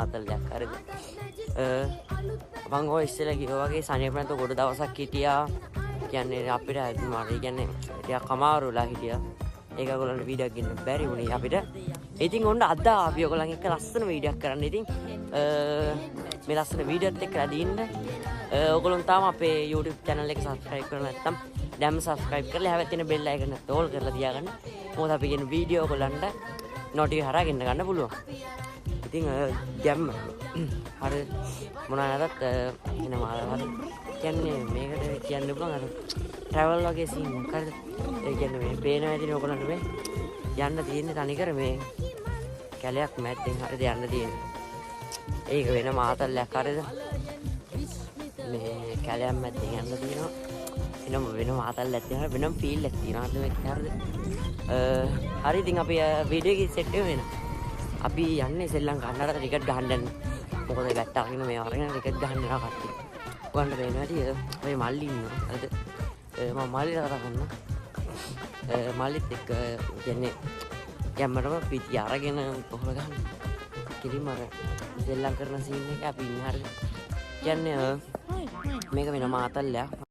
ආතල්ලයක් හරිද මං ඔය ඉස්සෙල්ලා කිව්වා වගේ සනීපනත ගොඩ දවසක් හිටියා කියන්නේ අපිට මට කියන්නේ ටිකක් අමාරුලා හිටියා ඒක ඔයගොල්ලන්ට වීඩියෝ එකක් ගන්න බැරි වුණේ අපිට ඉතින් ඔන්න අද අපි ඔයගොල්ලන් එක්ක ලස්සන වීඩියෝ එකක් කරන්න ඉතින් මේ ලස්සන වීඩියෝ එකත් එක්ක රැඳී ඉන්න ඔයගොල්ලන් තාම අපේ YouTube channel එක subscribe කරලා නැත්නම් දැන්ම subscribe කරලා හැබැයි තියෙන bell icon එක ඕල් කරලා තියාගන්න මොකද අපි කියන වීඩියෝ ඔයගොල්ලන්ට notification හරහා ගෙන්න ගන්න පුළුවන් ඉතින් දැම්ම හරි මොනවාකට එනවා හරි කියන්නේ මේකට කියන්න පුළුවන් අර travel වගේ scene එකක් හරිද ඒ කියන්නේ මේ පේනවා ඇතිනේ ඔයගොල්ලන්ට මේ යන්න තියෙන්නේ තනිකර මේ කැලයක් මැද්දෙන් හරිද යන්න තියෙන්නේ ඒක වෙන මාතල්ලයක් හරිද මේ කැලයක් මැද්දෙන් යන්න තියෙනවා එනම වෙන මාතල්ලයක් තියෙනවා වෙනම ෆීල් එකක් තියෙනවා හරිද මේක හරිද හරි ඉතින් අපි වීඩියෝ එක සෙට් වෙනවා අපි යන්නේ සෙල්ලම් ගන්නට ටිකට් ගහන්න යන්නේ මොකද ගැට්ට අරගෙන මේ අරගෙන ටිකට් ගහන්න යනවා කට්ටිය ඔයගොල්ලන්ට පේනවා ඇති ඔය මල්ලි ඉන්නවා හරිද මම මල්ලිට කතා කරනවා මල්ලිත් එක්ක කියන්නේ ගැම්මටම පිටි අරගෙන කොහොම ගන්න කිලිම අර සෙල්ලම් කරන සීන් එක අපි ඉන්නේ හරිද කියන්නේ මේක වෙන මාතල්ලයක්